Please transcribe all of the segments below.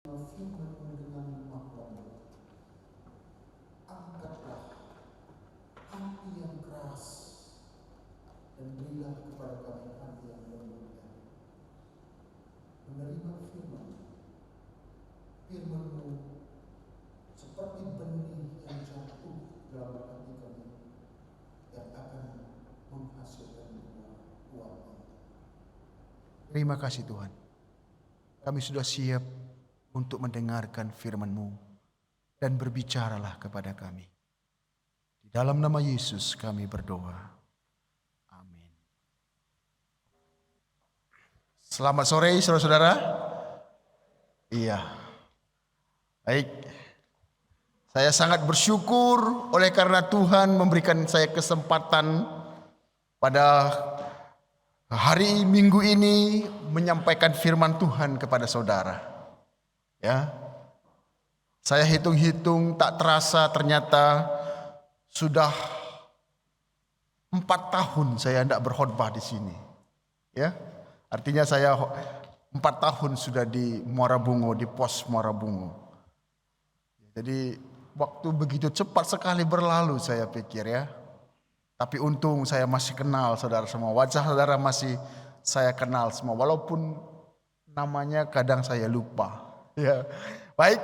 firman-Mu dengan lemah angkatlah hati yang keras dan berilah kepada kami hati yang lembut menerima firman-Mu seperti benih yang jatuh dalam hati kami yang akan menghasilkan buah. Terima kasih Tuhan, kami sudah siap untuk mendengarkan firman-Mu dan berbicaralah kepada kami. Di dalam nama Yesus kami berdoa. Amin. Selamat sore saudara-saudara. Iya. Baik. Saya sangat bersyukur oleh karena Tuhan memberikan saya kesempatan pada hari Minggu ini menyampaikan firman Tuhan kepada saudara. Ya. Saya hitung-hitung tak terasa ternyata sudah 4 tahun saya tidak berkhotbah di sini. Ya. Artinya saya 4 tahun sudah di Muara Bungo, di pos Muara Bungo. Jadi waktu begitu cepat sekali berlalu saya pikir ya. Tapi untung saya masih kenal saudara semua. Wajah saudara masih saya kenal semua. Walaupun namanya kadang saya lupa. Ya. Baik,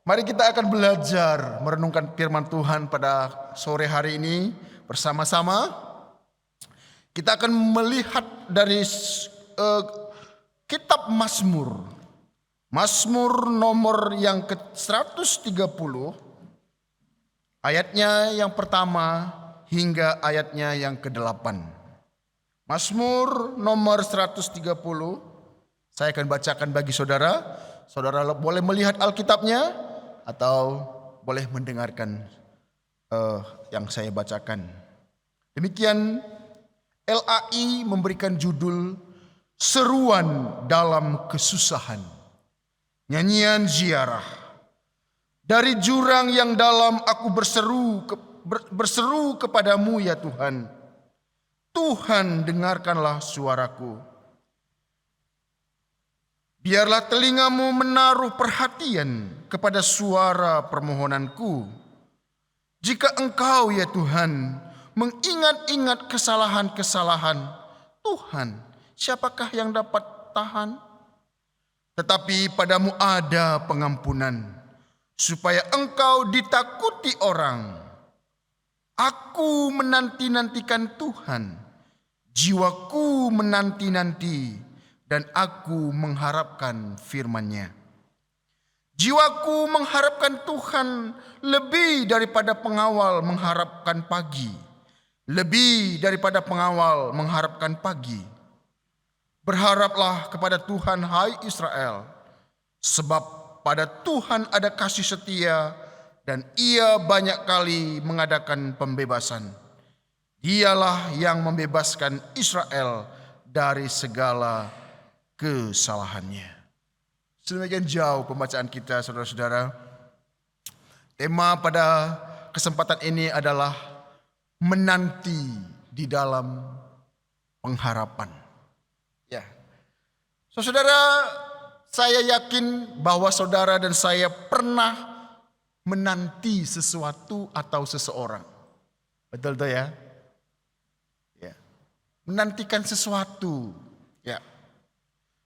mari kita akan belajar merenungkan firman Tuhan pada sore hari ini bersama-sama. Kita akan melihat dari kitab Mazmur. Mazmur nomor yang ke-130 ayatnya yang pertama hingga ayatnya yang ke-8. Mazmur nomor 130 saya akan bacakan bagi saudara. Saudara boleh melihat Alkitabnya atau boleh mendengarkan yang saya bacakan. Demikian LAI memberikan judul Seruan dalam Kesusahan. Nyanyian ziarah. Dari jurang yang dalam aku berseru kepadamu ya Tuhan. Tuhan dengarkanlah suaraku. Biarlah telingamu menaruh perhatian kepada suara permohonanku. Jika engkau ya Tuhan mengingat-ingat kesalahan-kesalahan Tuhan, siapakah yang dapat tahan? Tetapi padamu ada pengampunan, supaya engkau ditakuti orang. Aku menanti-nantikan Tuhan, jiwaku menanti-nanti, dan aku mengharapkan firman-Nya. Jiwaku mengharapkan Tuhan lebih daripada pengawal mengharapkan pagi. Lebih daripada pengawal mengharapkan pagi. Berharaplah kepada Tuhan hai Israel, sebab pada Tuhan ada kasih setia dan Ia banyak kali mengadakan pembebasan. Dialah yang membebaskan Israel dari segala kesalahannya. Sedemikian jauh pembacaan kita saudara-saudara. Tema pada kesempatan ini adalah menanti di dalam pengharapan. Ya. Saudara, saya yakin bahwa saudara dan saya pernah menanti sesuatu atau seseorang. Betul tuh ya? Ya. Menantikan sesuatu. Ya.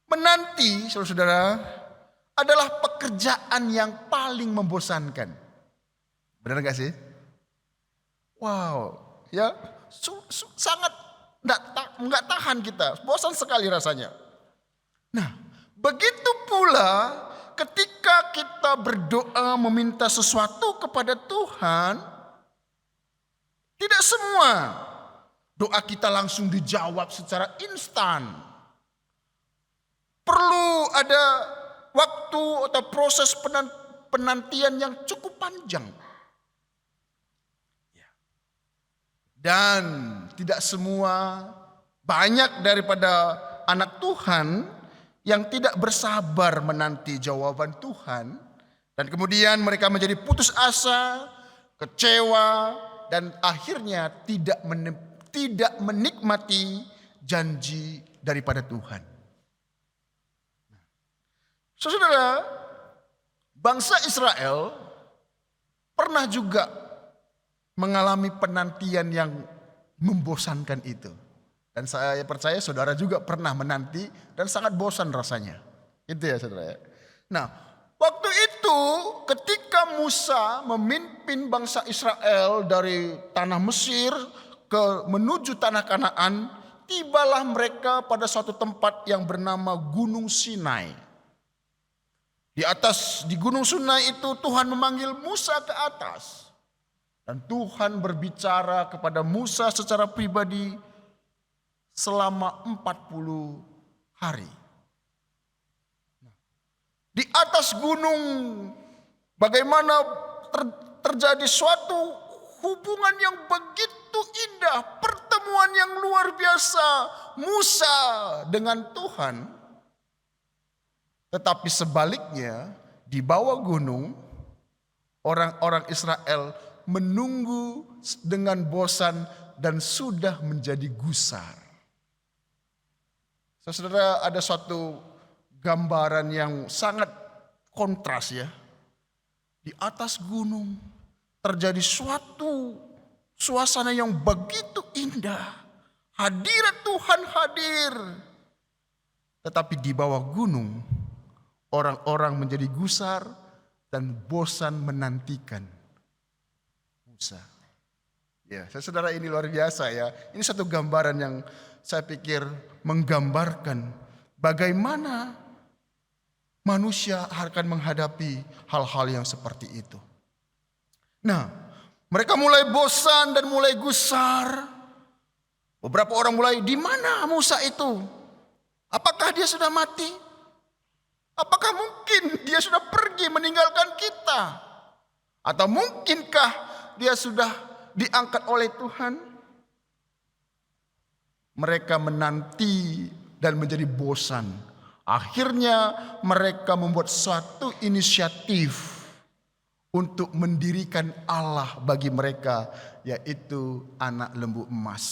Menanti, saudara-saudara, adalah pekerjaan yang paling membosankan. Benar gak sih? Wow, ya sangat nggak tahan kita, bosan sekali rasanya. Nah, begitu pula ketika kita berdoa meminta sesuatu kepada Tuhan, tidak semua doa kita langsung dijawab secara instan. Perlu ada waktu atau proses penantian yang cukup panjang. Dan tidak semua, banyak daripada anak Tuhan yang tidak bersabar menanti jawaban Tuhan. Dan kemudian mereka menjadi putus asa, kecewa, dan akhirnya tidak menikmati janji daripada Tuhan. Saudara, Bangsa Israel pernah juga mengalami penantian yang membosankan itu. Dan saya percaya saudara juga pernah menanti dan sangat bosan rasanya. Itu ya saudara ya. Nah, waktu itu ketika Musa memimpin bangsa Israel dari tanah Mesir menuju tanah Kanaan, tibalah mereka pada suatu tempat yang bernama Gunung Sinai. Di Gunung Sinai itu Tuhan memanggil Musa ke atas. Dan Tuhan berbicara kepada Musa secara pribadi selama 40 hari. Di atas gunung bagaimana terjadi suatu hubungan yang begitu indah, pertemuan yang luar biasa Musa dengan Tuhan. Tetapi sebaliknya di bawah gunung orang-orang Israel menunggu dengan bosan dan sudah menjadi gusar. Saudara, ada suatu gambaran yang sangat kontras ya. Di atas gunung terjadi suatu suasana yang begitu indah. Hadirat Tuhan hadir. Tetapi di bawah gunung orang-orang menjadi gusar dan bosan menantikan Musa. Ya, saudara, ini luar biasa ya. Ini satu gambaran yang saya pikir menggambarkan bagaimana manusia akan menghadapi hal-hal yang seperti itu. Nah, mereka mulai bosan dan mulai gusar. Beberapa orang mulai, di mana Musa itu? Apakah dia sudah mati? Apakah mungkin dia sudah pergi meninggalkan kita? Atau mungkinkah dia sudah diangkat oleh Tuhan? Mereka menanti dan menjadi bosan. Akhirnya mereka membuat suatu inisiatif untuk mendirikan Allah bagi mereka, yaitu anak lembu emas.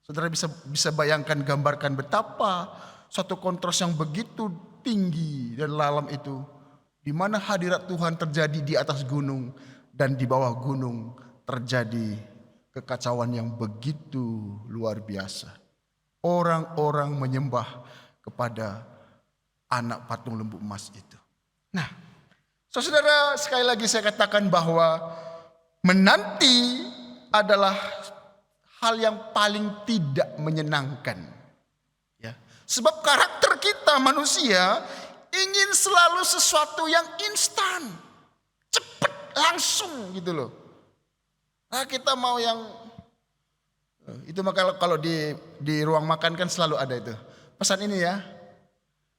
Saudara bisa bayangkan, gambarkan betapa suatu kontras yang begitu tinggi dan dalam itu, di mana hadirat Tuhan terjadi di atas gunung dan di bawah gunung terjadi kekacauan yang begitu luar biasa. Orang-orang menyembah kepada anak patung lembu emas itu. Nah, saudara, sekali lagi saya katakan bahwa menanti adalah hal yang paling tidak menyenangkan. Sebab karakter kita manusia ingin selalu sesuatu yang instan, cepat, langsung gitu loh. Nah, kita mau yang itu, maka kalau di ruang makan kan selalu ada itu. Pesan ini ya.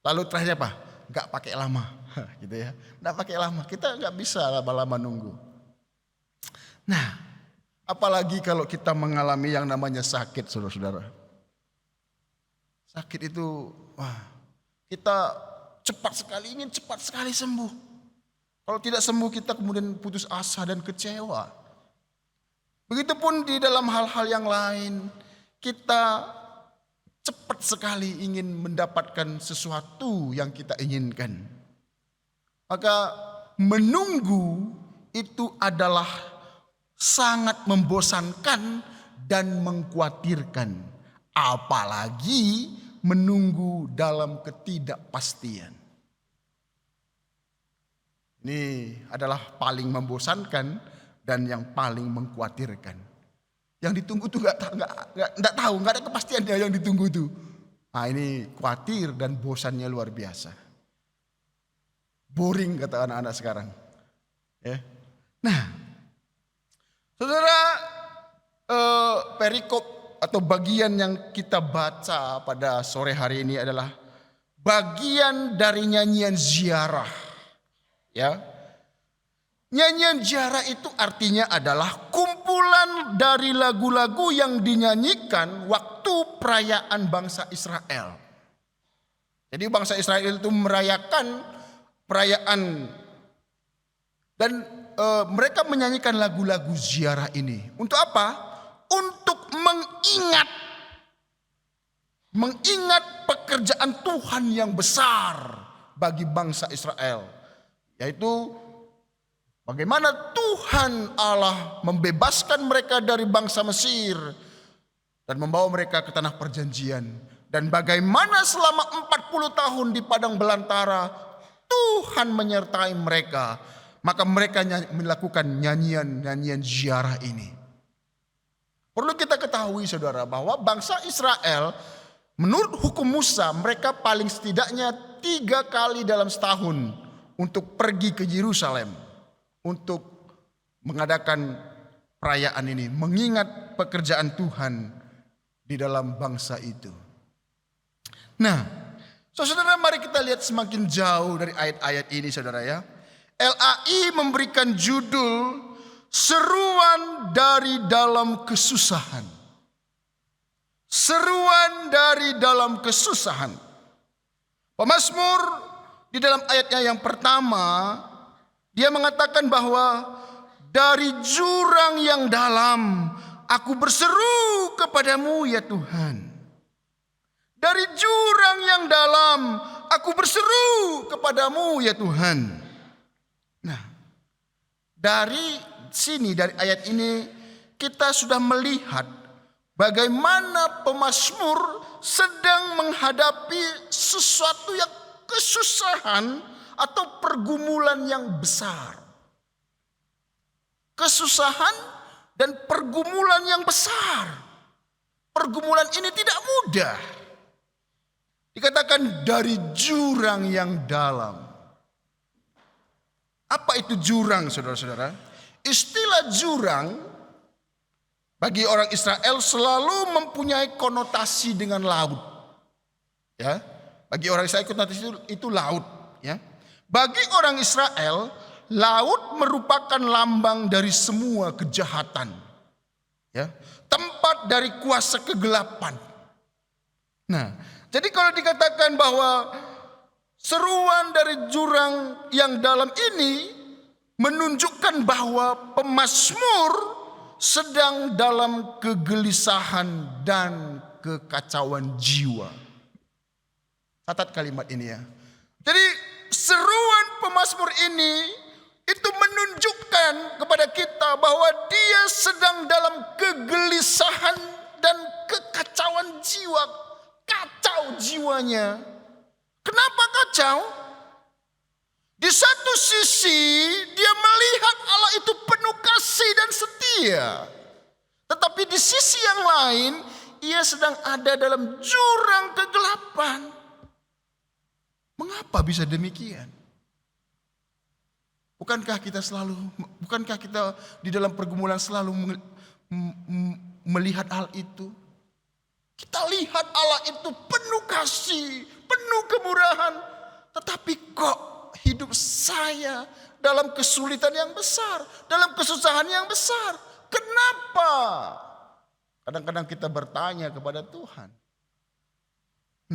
Lalu terakhirnya apa? Gak pakai lama, gitu ya. Gak pakai lama. Kita gak bisa lama-lama nunggu. Nah, apalagi kalau kita mengalami yang namanya sakit, saudara-saudara. Sakit itu, kita ingin cepat sekali sembuh. Kalau tidak sembuh, kita kemudian putus asa dan kecewa. Begitupun di dalam hal-hal yang lain, kita cepat sekali ingin mendapatkan sesuatu yang kita inginkan. Maka menunggu itu adalah sangat membosankan dan mengkhawatirkan. Apalagi menunggu dalam ketidakpastian. Ini adalah paling membosankan dan yang paling mengkhawatirkan. Yang ditunggu tuh nggak tahu, nggak ada kepastian yang ditunggu tuh. Nah, ini khawatir dan bosannya luar biasa. Boring kata anak-anak sekarang. Ya. Nah, saudara, perikop atau bagian yang kita baca pada sore hari ini adalah bagian dari nyanyian ziarah. Ya. Nyanyian ziarah itu artinya adalah kumpulan dari lagu-lagu yang dinyanyikan waktu perayaan bangsa Israel. Jadi bangsa Israel itu merayakan perayaan dan mereka menyanyikan lagu-lagu ziarah ini. Untuk apa? Untuk mengingat pekerjaan Tuhan yang besar bagi bangsa Israel. Yaitu bagaimana Tuhan Allah membebaskan mereka dari bangsa Mesir dan membawa mereka ke tanah perjanjian. Dan bagaimana selama 40 tahun di padang belantara Tuhan menyertai mereka. Maka mereka melakukan nyanyian ziarah ini. Perlu kita ketahui saudara bahwa bangsa Israel menurut hukum Musa mereka paling setidaknya 3 kali dalam setahun untuk pergi ke Yerusalem. Untuk mengadakan perayaan ini. Mengingat pekerjaan Tuhan di dalam bangsa itu. Nah, saudara mari kita lihat semakin jauh dari ayat-ayat ini saudara ya. LAI memberikan judul Seruan dari dalam kesusahan. Seruan dari dalam kesusahan. Pemazmur di dalam ayatnya yang pertama, dia mengatakan bahwa dari jurang yang dalam aku berseru kepadamu ya Tuhan. Dari jurang yang dalam aku berseru kepadamu ya Tuhan. Nah, dari sini dari ayat ini kita sudah melihat bagaimana pemazmur sedang menghadapi sesuatu yang kesusahan atau pergumulan yang besar. Kesusahan dan pergumulan yang besar. Pergumulan ini tidak mudah. Dikatakan dari jurang yang dalam. Apa itu jurang saudara-saudara? Istilah jurang bagi orang Israel selalu mempunyai konotasi dengan laut. Ya, bagi orang Israel konotasi itu laut. Ya, bagi orang Israel laut merupakan lambang dari semua kejahatan. Ya, tempat dari kuasa kegelapan. Nah, jadi kalau dikatakan bahwa seruan dari jurang yang dalam ini menunjukkan bahwa pemazmur sedang dalam kegelisahan dan kekacauan jiwa. Catat kalimat ini ya. Jadi seruan pemazmur ini itu menunjukkan kepada kita bahwa dia sedang dalam kegelisahan dan kekacauan jiwa. Kacau jiwanya. Kenapa kacau? Di satu sisi dia melihat Allah itu penuh kasih dan setia. Tetapi di sisi yang lain ia sedang ada dalam jurang kegelapan. Mengapa bisa demikian? Bukankah kita di dalam pergumulan selalu melihat hal itu? Kita lihat Allah itu penuh kasih, penuh kemurahan. Tetapi kok hidup saya dalam kesulitan yang besar, dalam kesusahan yang besar. Kenapa? Kadang-kadang kita bertanya kepada Tuhan.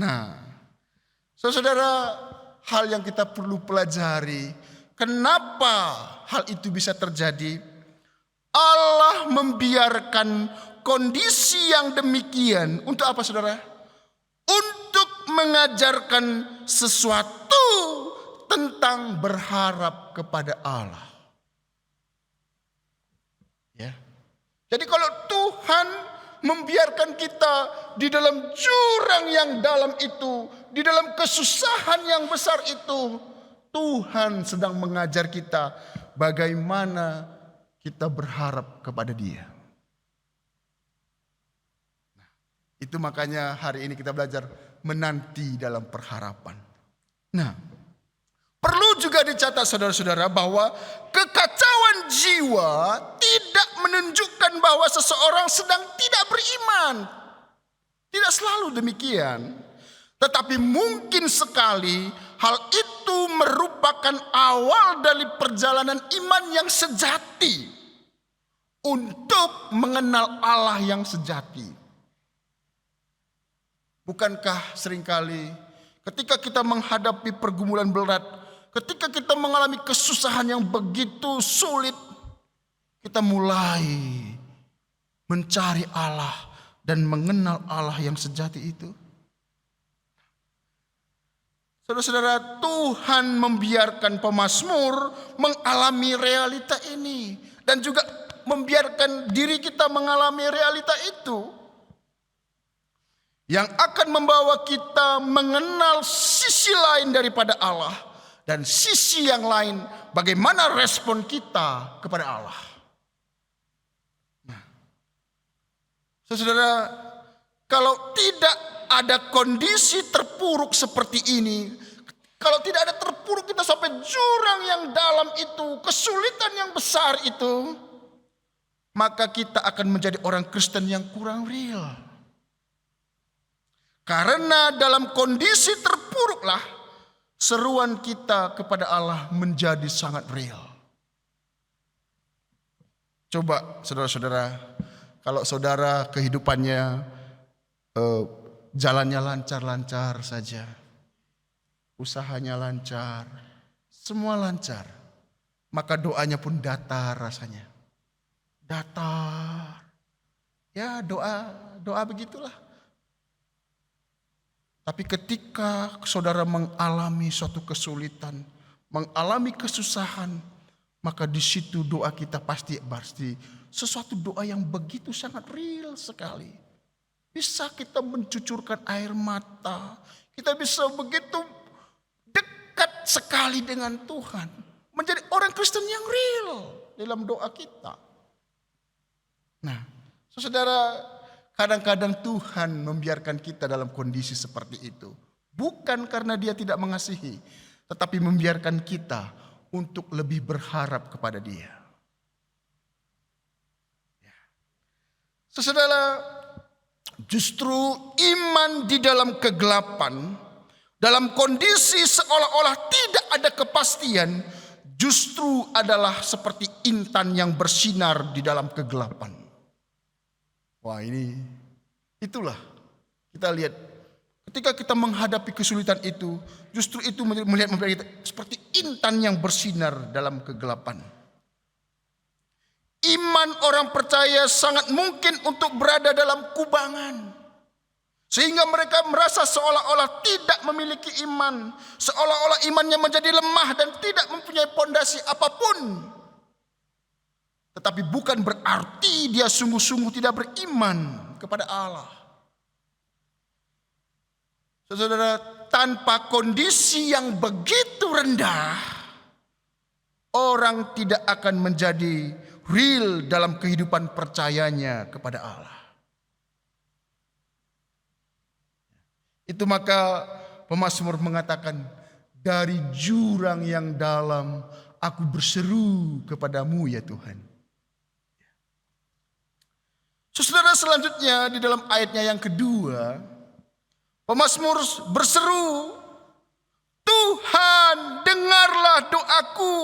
Nah, saudara, hal yang kita perlu pelajari, kenapa hal itu bisa terjadi? Allah membiarkan kondisi yang demikian untuk apa saudara? Untuk mengajarkan sesuatu tentang berharap kepada Allah. Ya. Jadi kalau Tuhan membiarkan kita di dalam jurang yang dalam itu, di dalam kesusahan yang besar itu, Tuhan sedang mengajar kita bagaimana kita berharap kepada Dia. Nah, itu makanya hari ini kita belajar menanti dalam pengharapan. Nah, perlu juga dicatat saudara-saudara bahwa kekacauan jiwa tidak menunjukkan bahwa seseorang sedang tidak beriman. Tidak selalu demikian. Tetapi mungkin sekali hal itu merupakan awal dari perjalanan iman yang sejati. Untuk mengenal Allah yang sejati. Bukankah seringkali ketika kita menghadapi pergumulan berat, ketika kita mengalami kesusahan yang begitu sulit, kita mulai mencari Allah dan mengenal Allah yang sejati itu. Saudara-saudara, Tuhan membiarkan pemazmur mengalami realita ini. Dan juga membiarkan diri kita mengalami realita itu. Yang akan membawa kita mengenal sisi lain daripada Allah. Dan sisi yang lain, bagaimana respon kita kepada Allah. Nah, saudara, kalau tidak ada kondisi terpuruk seperti ini, kalau tidak ada terpuruk kita sampai jurang yang dalam itu, kesulitan yang besar itu, maka kita akan menjadi orang Kristen yang kurang real. Karena dalam kondisi terpuruklah seruan kita kepada Allah menjadi sangat real. Coba saudara-saudara, kalau saudara kehidupannya jalannya lancar-lancar saja, usahanya lancar, semua lancar, maka doanya pun datar rasanya. Datar. Ya, doa begitulah. Tapi ketika saudara mengalami suatu kesulitan, mengalami kesusahan, maka di situ doa kita pasti sesuatu doa yang begitu sangat real sekali. Bisa kita mencucurkan air mata. Kita bisa begitu dekat sekali dengan Tuhan. Menjadi orang Kristen yang real dalam doa kita. Nah, saudara, kadang-kadang Tuhan membiarkan kita dalam kondisi seperti itu. Bukan karena Dia tidak mengasihi, tetapi membiarkan kita untuk lebih berharap kepada Dia. Saudara, justru iman di dalam kegelapan, dalam kondisi seolah-olah tidak ada kepastian, justru adalah seperti intan yang bersinar di dalam kegelapan. Wah, itulah kita lihat ketika kita menghadapi kesulitan itu, justru itu melihat kita seperti intan yang bersinar dalam kegelapan. Iman orang percaya sangat mungkin untuk berada dalam kubangan. Sehingga mereka merasa seolah-olah tidak memiliki iman. Seolah-olah imannya menjadi lemah dan tidak mempunyai pondasi apapun. Tetapi bukan berarti dia sungguh-sungguh tidak beriman kepada Allah. Saudara, tanpa kondisi yang begitu rendah, orang tidak akan menjadi real dalam kehidupan percayanya kepada Allah. Itu maka pemazmur mengatakan, dari jurang yang dalam aku berseru kepadamu ya Tuhan. Saudara, selanjutnya di dalam ayatnya yang kedua, pemazmur berseru, Tuhan dengarlah doaku.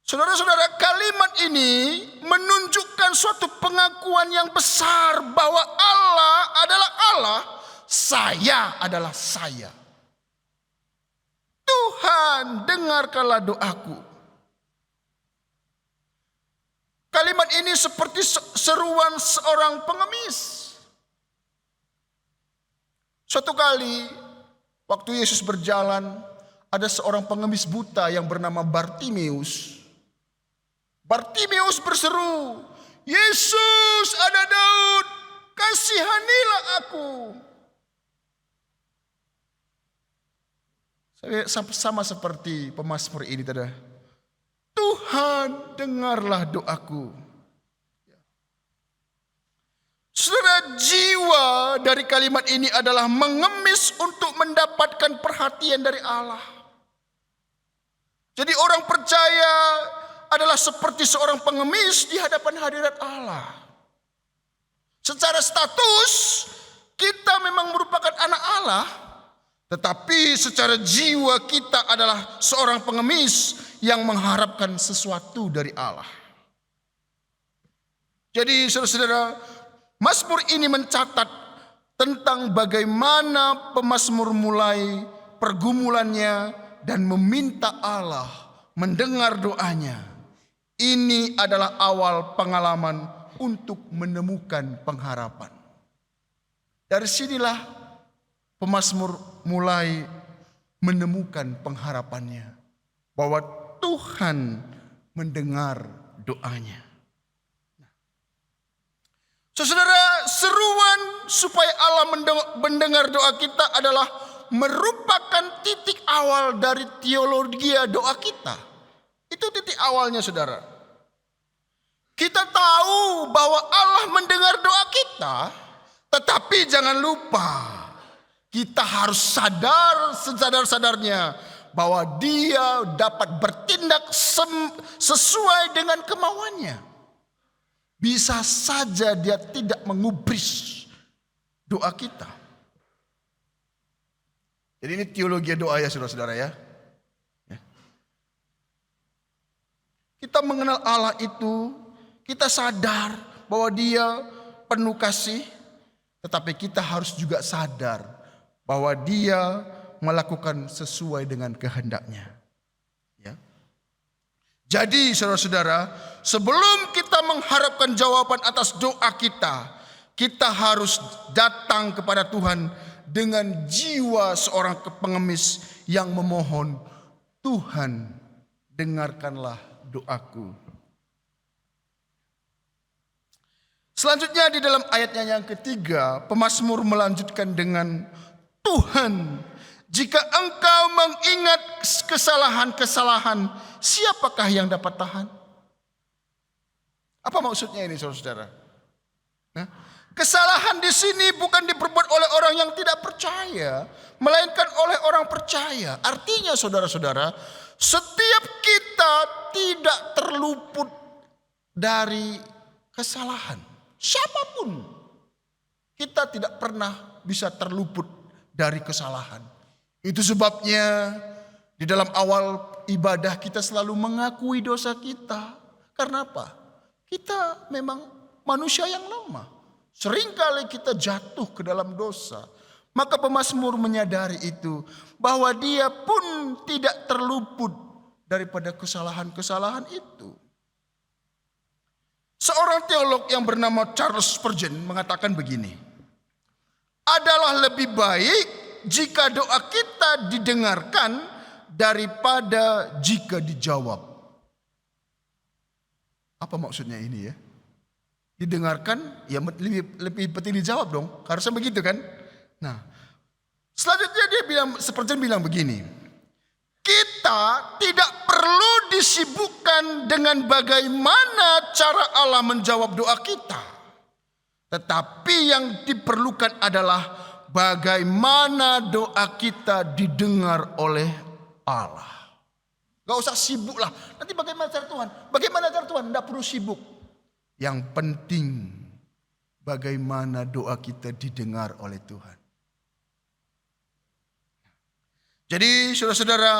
Saudara-saudara, kalimat ini menunjukkan suatu pengakuan yang besar bahwa Allah adalah Allah, saya adalah saya. Tuhan, dengarkanlah doaku. Kalimat ini seperti seruan seorang pengemis. Suatu kali, waktu Yesus berjalan, ada seorang pengemis buta yang bernama Bartimeus. Bartimeus berseru, Yesus anak Daud, kasihanilah aku. Sama seperti pemazmur ini tadi. Tuhan, dengarlah doaku. Saudara, jiwa dari kalimat ini adalah mengemis untuk mendapatkan perhatian dari Allah. Jadi orang percaya adalah seperti seorang pengemis di hadapan hadirat Allah. Secara status kita memang merupakan anak Allah, tetapi secara jiwa kita adalah seorang pengemis yang mengharapkan sesuatu dari Allah. Jadi saudara-saudara, Mazmur ini mencatat tentang bagaimana pemazmur mulai pergumulannya dan meminta Allah mendengar doanya. Ini adalah awal pengalaman untuk menemukan pengharapan. Dari sinilah pemazmur mulai menemukan pengharapannya bahwa Tuhan mendengar doanya. Saudara, seruan supaya Allah mendengar doa kita adalah merupakan titik awal dari teologi doa kita. Itu titik awalnya, saudara. Kita tahu bahwa Allah mendengar doa kita, tetapi jangan lupa kita harus sadar sesadar-sadarnya bahwa Dia dapat bertindak sesuai dengan kemauannya. Bisa saja Dia tidak mengubris doa kita. Jadi ini teologi doa ya saudara-saudara ya. Kita mengenal Allah itu, kita sadar bahwa Dia penuh kasih, tetapi kita harus juga sadar bahwa Dia melakukan sesuai dengan kehendak-Nya. Ya. Jadi saudara-saudara, sebelum kita mengharapkan jawaban atas doa kita, kita harus datang kepada Tuhan dengan jiwa seorang pengemis yang memohon, Tuhan dengarkanlah doaku. Selanjutnya di dalam ayatnya yang ketiga, pemazmur melanjutkan dengan, Tuhan, jika Engkau mengingat kesalahan-kesalahan, siapakah yang dapat tahan? Apa maksudnya ini saudara-saudara? Kesalahan di sini bukan diperbuat oleh orang yang tidak percaya, melainkan oleh orang percaya. Artinya saudara-saudara, setiap kita tidak terluput dari kesalahan. Siapapun, kita tidak pernah bisa terluput dari kesalahan. Itu sebabnya di dalam awal ibadah kita selalu mengakui dosa kita. Karena apa? Kita memang manusia yang lemah. Seringkali kita jatuh ke dalam dosa. Maka pemazmur menyadari itu, bahwa dia pun tidak terluput daripada kesalahan-kesalahan itu. Seorang teolog yang bernama Charles Spurgeon mengatakan begini, adalah lebih baik jika doa kita didengarkan daripada jika dijawab. Apa maksudnya ini ya? Didengarkan, ya lebih penting dijawab dong. Harusnya begitu kan? Nah, selanjutnya Spurgeon bilang begini, kita tidak perlu disibukkan dengan bagaimana cara Allah menjawab doa kita. Tetapi yang diperlukan adalah bagaimana doa kita didengar oleh Allah. Gak usah sibuk lah. Nanti bagaimana cara Tuhan? Bagaimana cara Tuhan? Tidak perlu sibuk. Yang penting bagaimana doa kita didengar oleh Tuhan. Jadi saudara-saudara,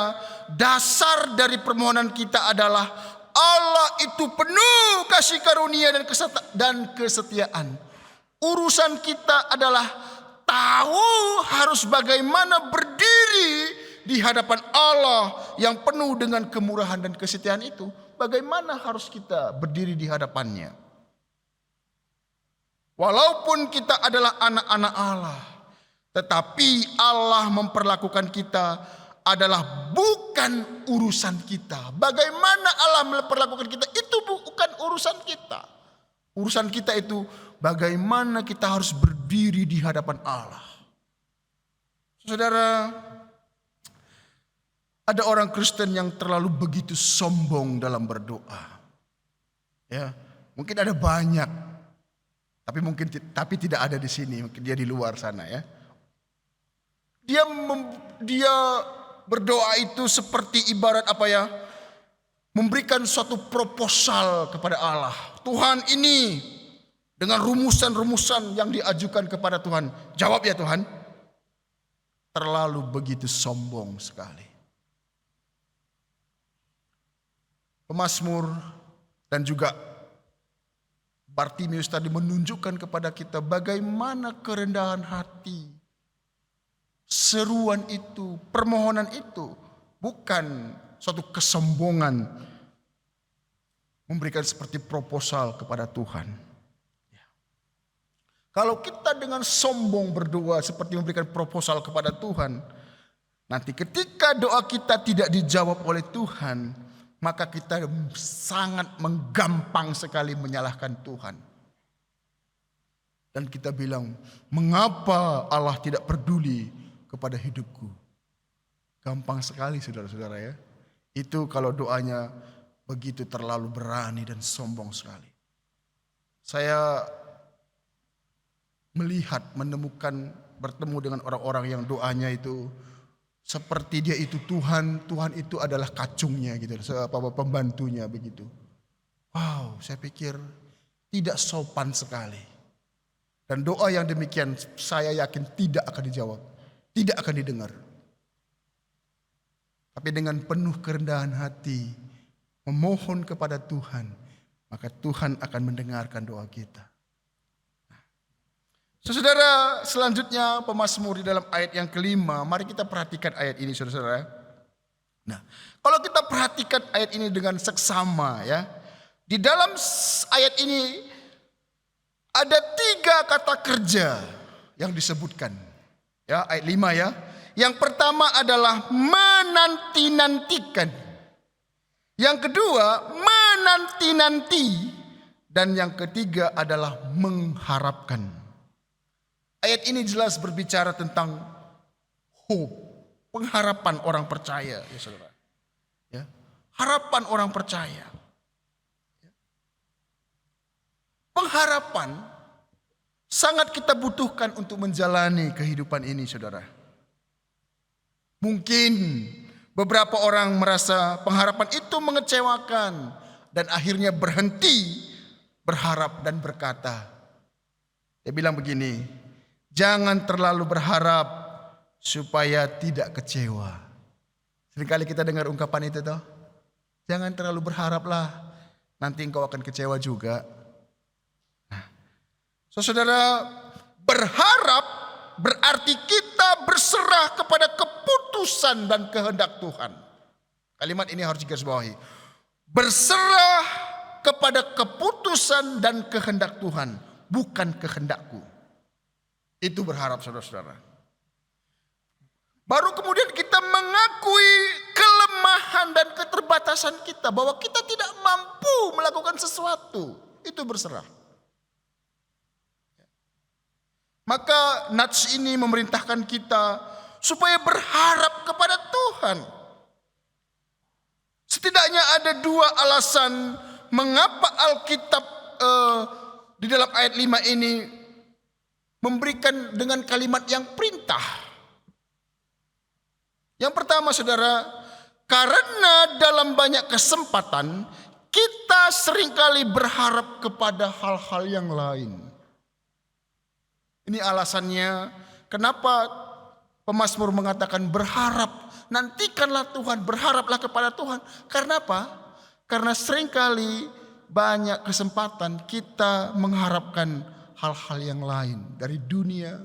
dasar dari permohonan kita adalah Allah itu penuh kasih karunia dan kesetiaan. Urusan kita adalah tahu harus bagaimana berdiri di hadapan Allah yang penuh dengan kemurahan dan kesetiaan itu. Bagaimana harus kita berdiri di hadapannya. Walaupun kita adalah anak-anak Allah, tetapi Allah memperlakukan kita adalah bukan urusan kita. Bagaimana Allah memperlakukan kita itu bukan urusan kita. Urusan kita itu bagaimana kita harus berdiri di hadapan Allah. Saudara, ada orang Kristen yang terlalu begitu sombong dalam berdoa. Ya, mungkin ada banyak, tapi tidak ada di sini, mungkin dia di luar sana ya. Dia berdoa itu seperti ibarat apa ya? Memberikan suatu proposal kepada Allah. Tuhan, ini dengan rumusan-rumusan yang diajukan kepada Tuhan. Jawab ya Tuhan. Terlalu begitu sombong sekali. Pemazmur dan juga Bartimius tadi menunjukkan kepada kita bagaimana kerendahan hati. Seruan itu, permohonan itu bukan suatu kesombongan memberikan seperti proposal kepada Tuhan. Kalau kita dengan sombong berdoa seperti memberikan proposal kepada Tuhan, nanti ketika doa kita tidak dijawab oleh Tuhan, maka kita sangat menggampang sekali menyalahkan Tuhan. Dan kita bilang, mengapa Allah tidak peduli kepada hidupku? Gampang sekali saudara-saudara ya. Itu kalau doanya begitu terlalu berani dan sombong sekali. Saya melihat, menemukan, bertemu dengan orang-orang yang doanya itu seperti dia itu Tuhan, Tuhan itu adalah kacungnya gitu, pembantunya begitu. Wow, saya pikir tidak sopan sekali. Dan doa yang demikian saya yakin tidak akan dijawab, tidak akan didengar. Tapi dengan penuh kerendahan hati memohon kepada Tuhan, maka Tuhan akan mendengarkan doa kita. Saudara, selanjutnya pemazmur di dalam ayat yang kelima. Mari kita perhatikan ayat ini saudara. Nah, kalau kita perhatikan ayat ini dengan seksama ya. Di dalam ayat ini ada 3 kata kerja yang disebutkan. Ya, ayat 5 ya. Yang pertama adalah menanti-nantikan. Yang kedua menanti-nanti. Dan yang ketiga adalah mengharapkan. Ayat ini jelas berbicara tentang hope, pengharapan orang percaya, ya saudara. Ya, harapan orang percaya. Pengharapan sangat kita butuhkan untuk menjalani kehidupan ini, saudara. Mungkin beberapa orang merasa pengharapan itu mengecewakan dan akhirnya berhenti berharap dan berkata, dia bilang begini, jangan terlalu berharap supaya tidak kecewa. Seringkali kita dengar ungkapan itu toh. Jangan terlalu berharaplah, nanti engkau akan kecewa juga. Nah, saudara, berharap berarti kita berserah kepada keputusan dan kehendak Tuhan. Kalimat ini harus digarisbawahi. Berserah kepada keputusan dan kehendak Tuhan, bukan kehendakku. Itu berharap saudara-saudara. Baru kemudian kita mengakui kelemahan dan keterbatasan kita. Bahwa kita tidak mampu melakukan sesuatu. Itu berserah. Maka nats ini memerintahkan kita supaya berharap kepada Tuhan. Setidaknya ada 2 alasan mengapa Alkitab di dalam ayat 5 ini memberikan dengan kalimat yang perintah. Yang pertama saudara, karena dalam banyak kesempatan kita seringkali berharap kepada hal-hal yang lain. Ini alasannya kenapa pemazmur mengatakan berharap, nantikanlah Tuhan, berharaplah kepada Tuhan. Karena apa? Karena seringkali banyak kesempatan kita mengharapkan hal-hal yang lain dari dunia,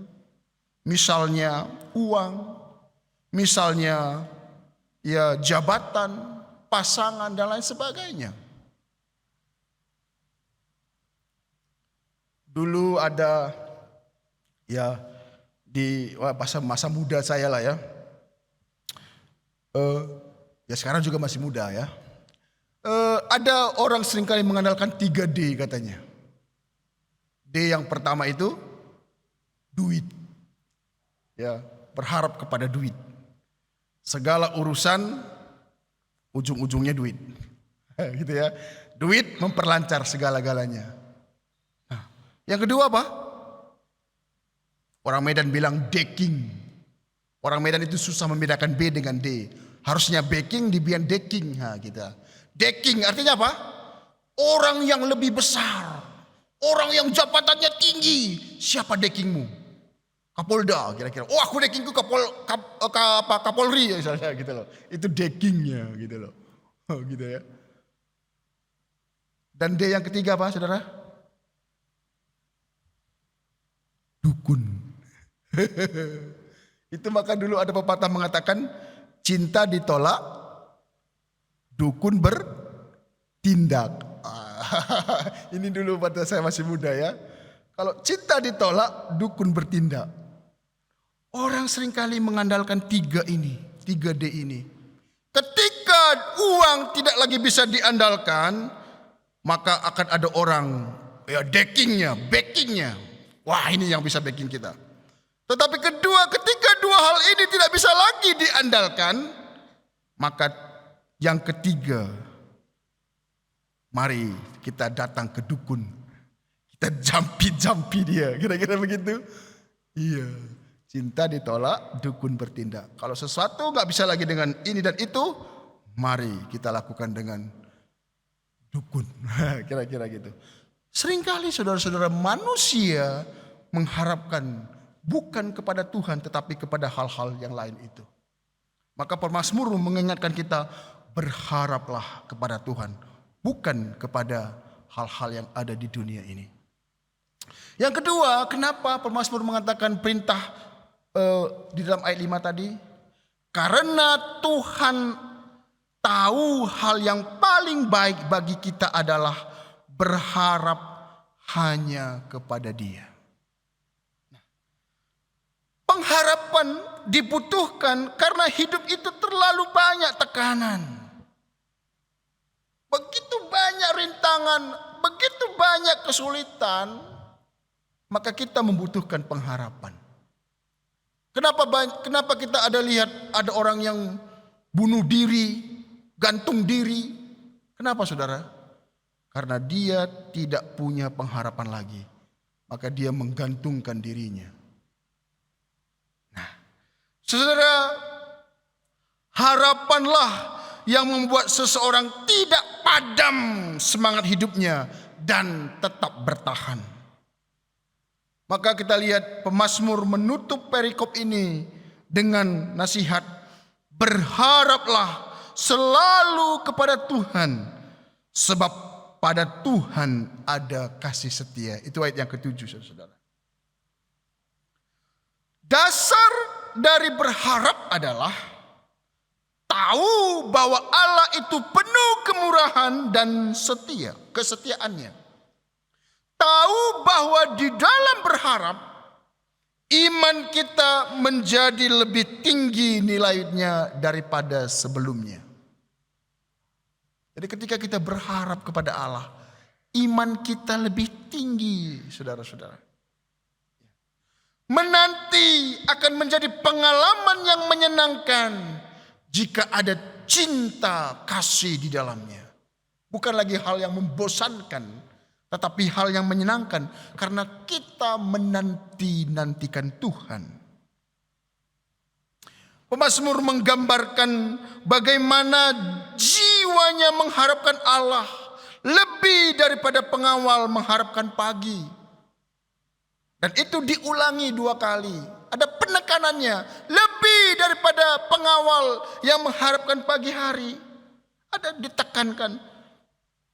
misalnya uang, misalnya ya jabatan, pasangan dan lain sebagainya. Dulu ada ya di masa muda saya lah ya, ya sekarang juga masih muda ya. Ada orang seringkali mengandalkan 3D katanya. D yang pertama itu duit. Ya, berharap kepada duit. Segala urusan ujung-ujungnya duit. Gitu ya. Duit memperlancar segala-galanya. Nah, yang kedua apa? Orang Medan bilang decking. Orang Medan itu susah membedakan B dengan D. Harusnya backing dibilang decking. Nah, gitu. Decking artinya apa? Orang yang lebih besar. Orang yang jabatannya tinggi. Siapa deckingmu? Kapolda kira-kira. Oh aku deckingku Kapolri misalnya gitu loh. Itu deckingnya gitu loh. Oh, gitu ya. Dan D yang ketiga apa saudara? Dukun. Itu maka dulu ada pepatah mengatakan cinta ditolak, dukun bertindak. Ini dulu pada saya masih muda ya. Kalau cinta ditolak, dukun bertindak. Orang seringkali mengandalkan 3D ini. Ketika uang tidak lagi bisa diandalkan, maka akan ada orang backingnya. Wah, ini yang bisa backing kita. Tetapi ketika dua hal ini tidak bisa lagi diandalkan, maka yang ketiga, mari kita datang ke dukun. Kita jampi dia, kira-kira begitu. Iya, cinta ditolak, dukun bertindak. Kalau sesuatu gak bisa lagi dengan ini dan itu, mari kita lakukan dengan dukun. Kira-kira gitu. Seringkali saudara-saudara, manusia mengharapkan bukan kepada Tuhan tetapi kepada hal-hal yang lain itu. Maka pemazmur mengingatkan kita, berharaplah kepada Tuhan, bukan kepada hal-hal yang ada di dunia ini. Yang kedua, kenapa pemazmur mengatakan perintah di dalam ayat 5 tadi? Karena Tuhan tahu hal yang paling baik bagi kita adalah berharap hanya kepada Dia. Pengharapan dibutuhkan karena hidup itu terlalu banyak tekanan. Begitu banyak rintangan, begitu banyak kesulitan, maka kita membutuhkan pengharapan. Kenapa kita lihat ada orang yang bunuh diri, gantung diri? Kenapa saudara? Karena dia tidak punya pengharapan lagi. Maka dia menggantungkan dirinya. Nah, saudara, harapanlah yang membuat seseorang tidak padam semangat hidupnya dan tetap bertahan. Maka kita lihat pemazmur menutup perikop ini dengan nasihat, berharaplah selalu kepada Tuhan, sebab pada Tuhan ada kasih setia. Itu ayat yang ke-7, saudara. Dasar dari berharap adalah tahu bahwa Allah itu penuh kemurahan dan setia, kesetiaannya. Tahu bahwa di dalam berharap, iman kita menjadi lebih tinggi nilainya daripada sebelumnya. Jadi ketika kita berharap kepada Allah, iman kita lebih tinggi, saudara-saudara. Menanti akan menjadi pengalaman yang menyenangkan jika ada cinta kasih di dalamnya. Bukan lagi hal yang membosankan, tetapi hal yang menyenangkan karena kita menanti-nantikan Tuhan. Pemazmur menggambarkan bagaimana jiwanya mengharapkan Allah lebih daripada pengawal mengharapkan pagi. Dan itu diulangi 2 kali. Ada penekanannya, lebih daripada pengawal yang mengharapkan pagi hari. Ada ditekankan.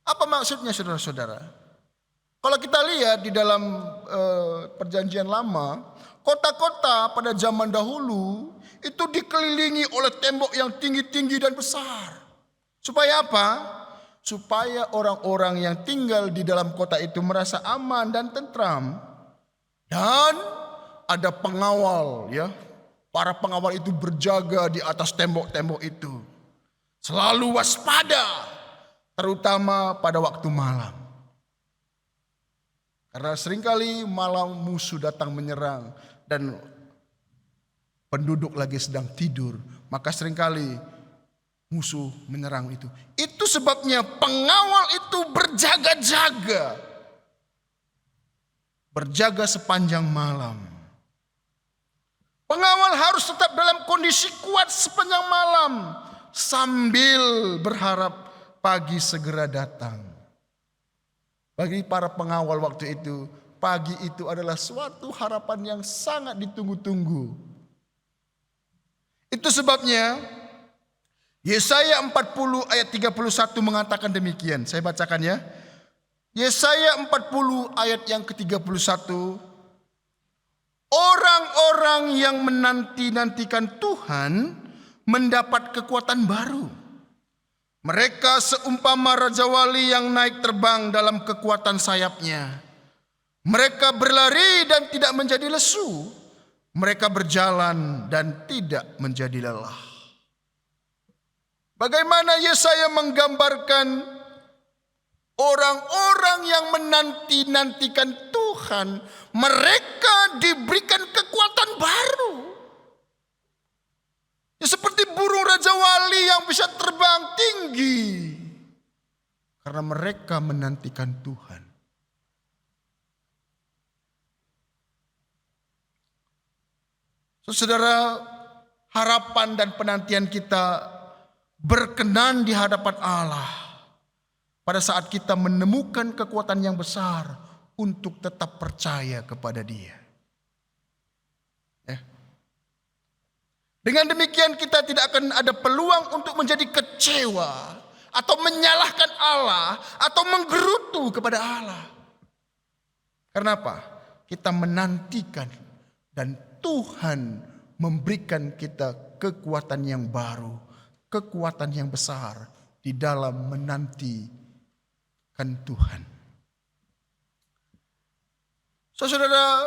Apa maksudnya saudara-saudara? Kalau kita lihat di dalam perjanjian lama, kota-kota pada zaman dahulu itu dikelilingi oleh tembok yang tinggi-tinggi dan besar. Supaya apa? Supaya orang-orang yang tinggal di dalam kota itu merasa aman dan tentram. Dan ada pengawal, ya. Para pengawal itu berjaga di atas tembok-tembok itu. Selalu waspada, terutama pada waktu malam. Karena seringkali malam musuh datang menyerang dan penduduk lagi sedang tidur, maka seringkali musuh menyerang itu. Itu sebabnya pengawal itu berjaga-jaga. Berjaga sepanjang malam. Pengawal harus tetap dalam kondisi kuat sepanjang malam sambil berharap pagi segera datang. Bagi para pengawal waktu itu, pagi itu adalah suatu harapan yang sangat ditunggu-tunggu. Itu sebabnya Yesaya 40 ayat 31 mengatakan demikian. Saya bacakan ya. Yesaya 40 ayat yang ke-31. Orang-orang yang menanti-nantikan Tuhan mendapat kekuatan baru. Mereka seumpama raja wali yang naik terbang dalam kekuatan sayapnya. Mereka berlari dan tidak menjadi lesu. Mereka berjalan dan tidak menjadi lelah. Bagaimana Yesaya menggambarkan orang-orang yang menanti-nantikan Tuhan, mereka diberikan kekuatan baru. Ya, seperti burung Raja Wali yang bisa terbang tinggi. Karena mereka menantikan Tuhan. Saudara, harapan dan penantian kita berkenan di hadapan Allah pada saat kita menemukan kekuatan yang besar untuk tetap percaya kepada Dia. Dengan demikian kita tidak akan ada peluang untuk menjadi kecewa atau menyalahkan Allah atau menggerutu kepada Allah. Karena apa? Kita menantikan dan Tuhan memberikan kita kekuatan yang baru, kekuatan yang besar di dalam menantikan Tuhan. Saudara,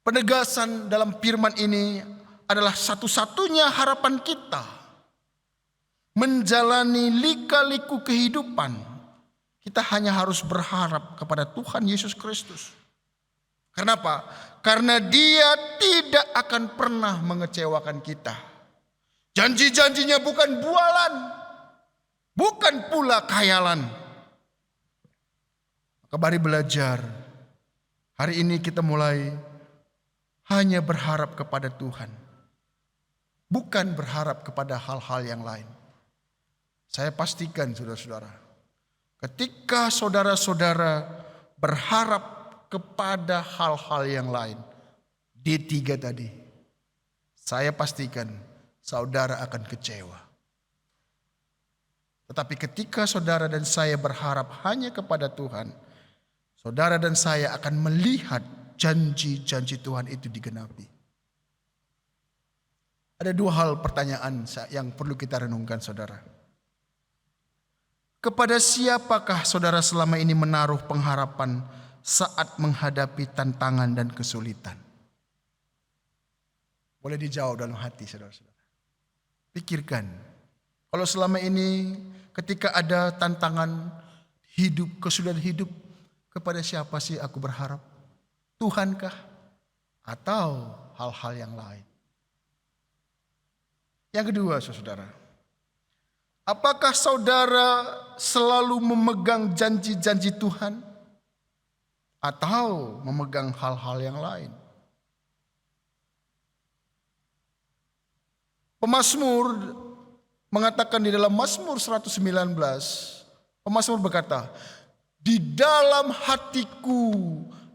penegasan dalam firman ini adalah satu-satunya harapan kita menjalani lika-liku kehidupan. Kita hanya harus berharap kepada Tuhan Yesus Kristus. Karena apa? Karena Dia tidak akan pernah mengecewakan kita. Janji-janjinya bukan bualan, bukan pula khayalan. Maka mari belajar. Hari ini kita mulai hanya berharap kepada Tuhan, bukan berharap kepada hal-hal yang lain. Saya pastikan saudara-saudara, ketika saudara-saudara berharap kepada hal-hal yang lain, D3 tadi, saya pastikan saudara akan kecewa. Tetapi ketika saudara dan saya berharap hanya kepada Tuhan, saudara dan saya akan melihat janji-janji Tuhan itu digenapi. Ada dua hal pertanyaan yang perlu kita renungkan saudara. Kepada siapakah saudara selama ini menaruh pengharapan saat menghadapi tantangan dan kesulitan? Boleh dijawab dalam hati saudara-saudara. Pikirkan, kalau selama ini ketika ada tantangan hidup, kesulitan hidup, kepada siapa sih aku berharap? Tuhankah? Atau hal-hal yang lain? Yang kedua saudara, apakah saudara selalu memegang janji-janji Tuhan? Atau memegang hal-hal yang lain? Pemazmur mengatakan di dalam Mazmur 119, pemazmur berkata, di dalam hatiku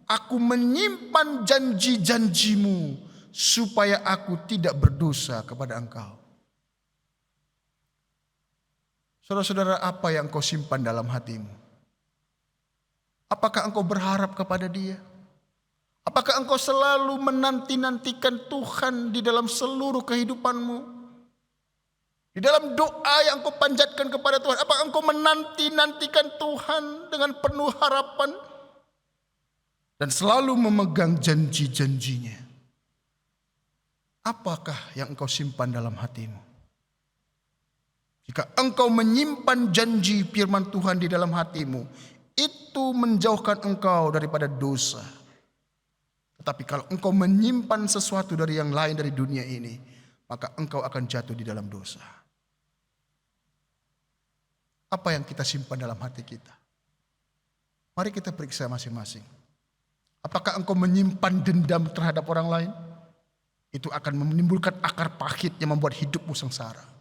aku menyimpan janji-janjimu supaya aku tidak berdosa kepada Engkau. Saudara-saudara, apa yang kau simpan dalam hatimu? Apakah engkau berharap kepada Dia? Apakah engkau selalu menanti-nantikan Tuhan di dalam seluruh kehidupanmu? Di dalam doa yang engkau panjatkan kepada Tuhan, apakah engkau menanti-nantikan Tuhan dengan penuh harapan? Dan selalu memegang janji-janjinya. Apakah yang engkau simpan dalam hatimu? Jika engkau menyimpan janji firman Tuhan di dalam hatimu, itu menjauhkan engkau daripada dosa. Tetapi kalau engkau menyimpan sesuatu dari yang lain dari dunia ini, maka engkau akan jatuh di dalam dosa. Apa yang kita simpan dalam hati kita? Mari kita periksa masing-masing. Apakah engkau menyimpan dendam terhadap orang lain? Itu akan menimbulkan akar pahit yang membuat hidupmu sengsara.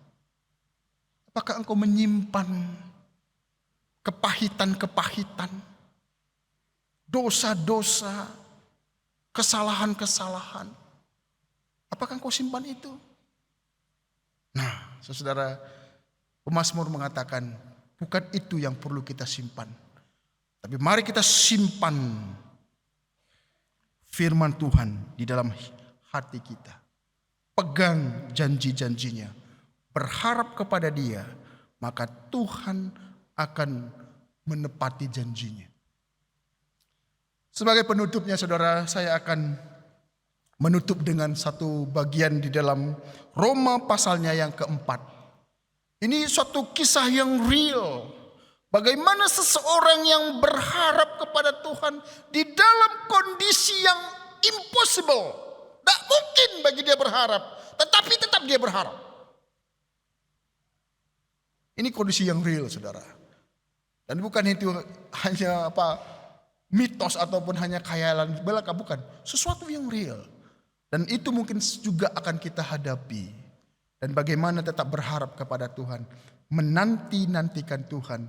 Apakah engkau menyimpan kepahitan-kepahitan, dosa-dosa, kesalahan-kesalahan? Apakah engkau simpan itu? Nah, saudara, pemazmur mengatakan bukan itu yang perlu kita simpan. Tapi mari kita simpan firman Tuhan di dalam hati kita. Pegang janji-janjinya. Berharap kepada Dia, maka Tuhan akan menepati janjinya. Sebagai penutupnya saudara, saya akan menutup dengan satu bagian di dalam Roma pasalnya yang keempat. Ini suatu kisah yang real. Bagaimana seseorang yang berharap kepada Tuhan di dalam kondisi yang impossible. Tidak mungkin bagi dia berharap, tetapi tetap dia berharap. Ini kondisi yang real saudara. Dan bukan itu hanya mitos ataupun hanya khayalan belaka, bukan. Sesuatu yang real. Dan itu mungkin juga akan kita hadapi. Dan bagaimana tetap berharap kepada Tuhan. Menanti-nantikan Tuhan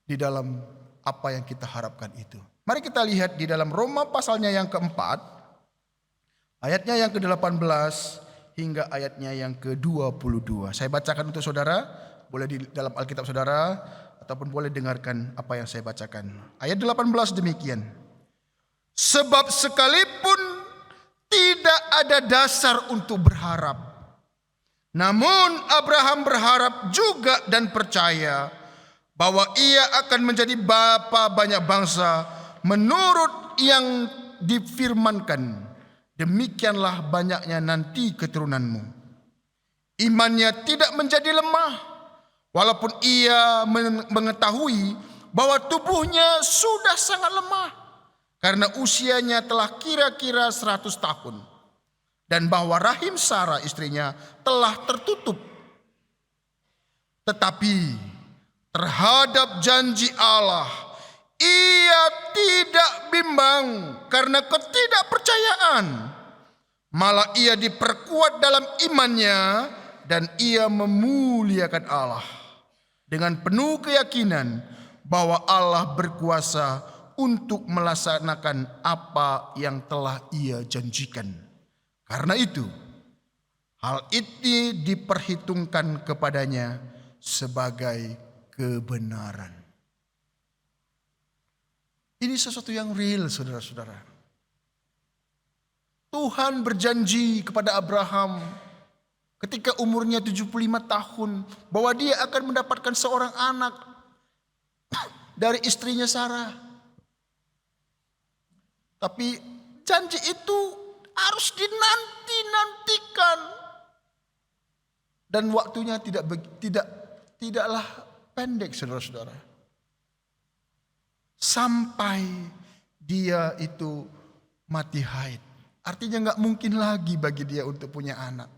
di dalam apa yang kita harapkan itu. Mari kita lihat di dalam Roma pasalnya yang keempat. Ayatnya yang ke-18 hingga ayatnya yang ke-22. Saya bacakan untuk saudara. Boleh di dalam Alkitab saudara. Ataupun boleh dengarkan apa yang saya bacakan. Ayat 18 demikian. Sebab sekalipun tidak ada dasar untuk berharap. Namun Abraham berharap juga dan percaya bahwa ia akan menjadi bapa banyak bangsa menurut yang difirmankan. Demikianlah banyaknya nanti keturunanmu. Imannya tidak menjadi lemah. Walaupun ia mengetahui bahwa tubuhnya sudah sangat lemah. Karena usianya telah kira-kira 100 tahun. Dan bahwa rahim Sarah istrinya telah tertutup. Tetapi terhadap janji Allah, ia tidak bimbang karena ketidakpercayaan. Malah ia diperkuat dalam imannya dan ia memuliakan Allah. Dengan penuh keyakinan bahwa Allah berkuasa untuk melaksanakan apa yang telah ia janjikan. Karena itu, hal itu diperhitungkan kepadanya sebagai kebenaran. Ini sesuatu yang real saudara-saudara. Tuhan berjanji kepada Abraham ketika umurnya 75 tahun bahwa dia akan mendapatkan seorang anak dari istrinya Sarah. Tapi janji itu harus dinanti-nantikan. Dan waktunya tidaklah pendek saudara-saudara. Sampai dia itu mati haid. Artinya gak mungkin lagi bagi dia untuk punya anak.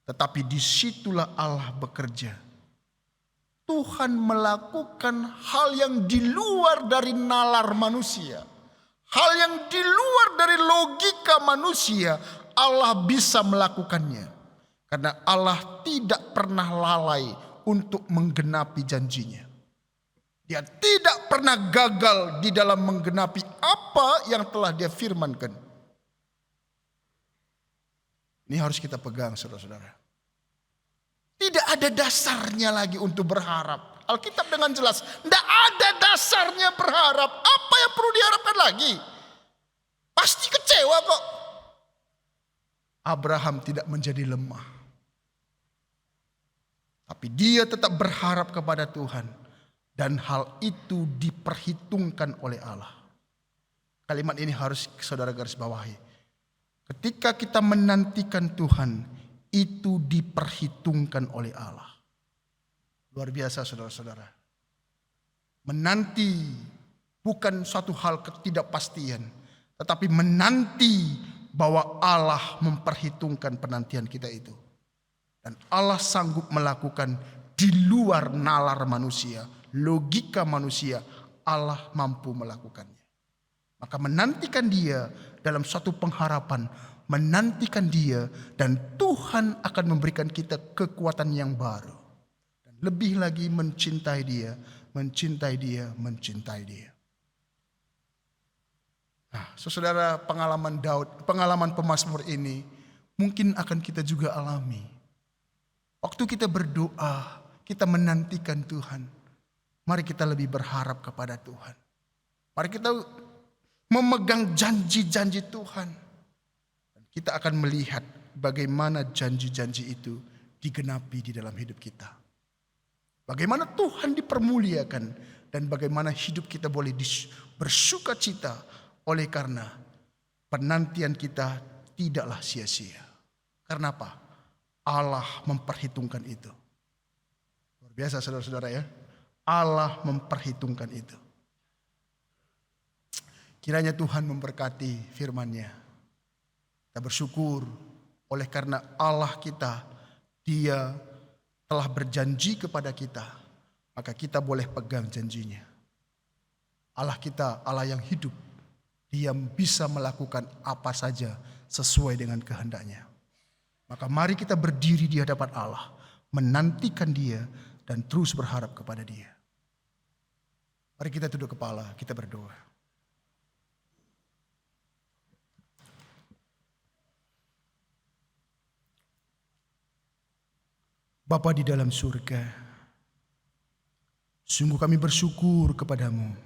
Tetapi disitulah Allah bekerja. Tuhan melakukan hal yang di luar dari nalar manusia. Hal yang di luar dari logika manusia. Allah bisa melakukannya. Karena Allah tidak pernah lalai untuk menggenapi janjinya. Dia tidak pernah gagal di dalam menggenapi apa yang telah dia firmankan. Ini harus kita pegang saudara-saudara. Tidak ada dasarnya lagi untuk berharap. Alkitab dengan jelas, tidak ada dasarnya berharap. Apa yang perlu diharapkan lagi? Pasti kecewa kok. Abraham tidak menjadi lemah. Tapi dia tetap berharap kepada Tuhan. Dan hal itu diperhitungkan oleh Allah. Kalimat ini harus saudara garis bawahi. Ketika kita menantikan Tuhan, itu diperhitungkan oleh Allah. Luar biasa saudara-saudara. Menanti bukan suatu hal ketidakpastian. Tetapi menanti bahwa Allah memperhitungkan penantian kita itu. Dan Allah sanggup melakukan di luar nalar manusia. Logika manusia, Allah mampu melakukannya. Maka menantikan dia dalam suatu pengharapan. Menantikan dia dan Tuhan akan memberikan kita kekuatan yang baru. Dan lebih lagi mencintai dia, mencintai dia, mencintai dia. Nah, saudara, pengalaman Daud, pengalaman pemazmur ini mungkin akan kita juga alami. Waktu kita berdoa, kita menantikan Tuhan. Mari kita lebih berharap kepada Tuhan. Mari kita memegang janji-janji Tuhan. Dan kita akan melihat bagaimana janji-janji itu digenapi di dalam hidup kita. Bagaimana Tuhan dipermuliakan dan bagaimana hidup kita boleh bersuka cita oleh karena penantian kita tidaklah sia-sia. Karena apa? Allah memperhitungkan itu. Luar biasa saudara-saudara ya. Allah memperhitungkan itu. Kiranya Tuhan memberkati firman-Nya. Kita bersyukur oleh karena Allah kita, Dia telah berjanji kepada kita, maka kita boleh pegang janjinya. Allah kita, Allah yang hidup, Dia bisa melakukan apa saja sesuai dengan kehendak-Nya. Maka mari kita berdiri di hadapan Allah, menantikan Dia dan terus berharap kepada Dia. Mari kita tunduk kepala, kita berdoa. Bapa di dalam surga, sungguh kami bersyukur kepadamu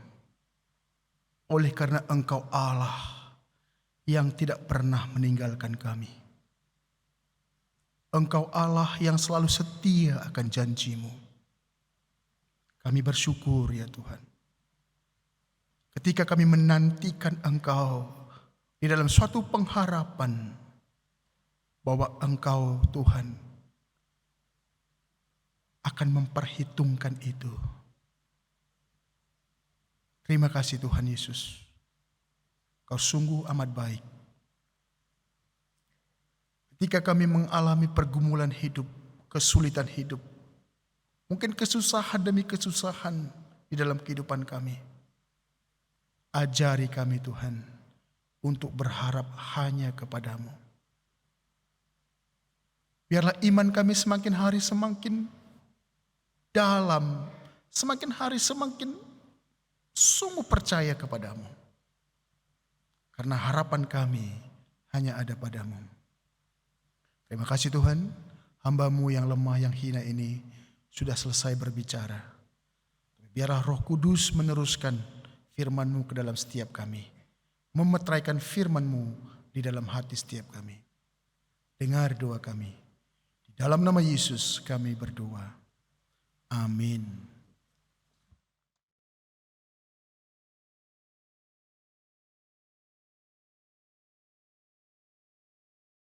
oleh karena Engkau Allah yang tidak pernah meninggalkan kami. Engkau Allah yang selalu setia akan janjimu. Kami bersyukur ya Tuhan. Ketika kami menantikan Engkau di dalam suatu pengharapan bahwa Engkau Tuhan akan memperhitungkan itu. Terima kasih Tuhan Yesus. Kau sungguh amat baik. Ketika kami mengalami pergumulan hidup, kesulitan hidup, mungkin kesusahan demi kesusahan di dalam kehidupan kami, ajari kami Tuhan untuk berharap hanya kepadamu. Biarlah iman kami semakin hari semakin dalam, semakin hari semakin sungguh percaya kepadamu. Karena harapan kami hanya ada padamu. Terima kasih Tuhan, hamba-Mu yang lemah, yang hina ini sudah selesai berbicara. Biarlah Roh Kudus meneruskan firman-Mu ke dalam setiap kami. Memetraikan firman-Mu di dalam hati setiap kami. Dengar doa kami. Di dalam nama Yesus kami berdoa. Amin.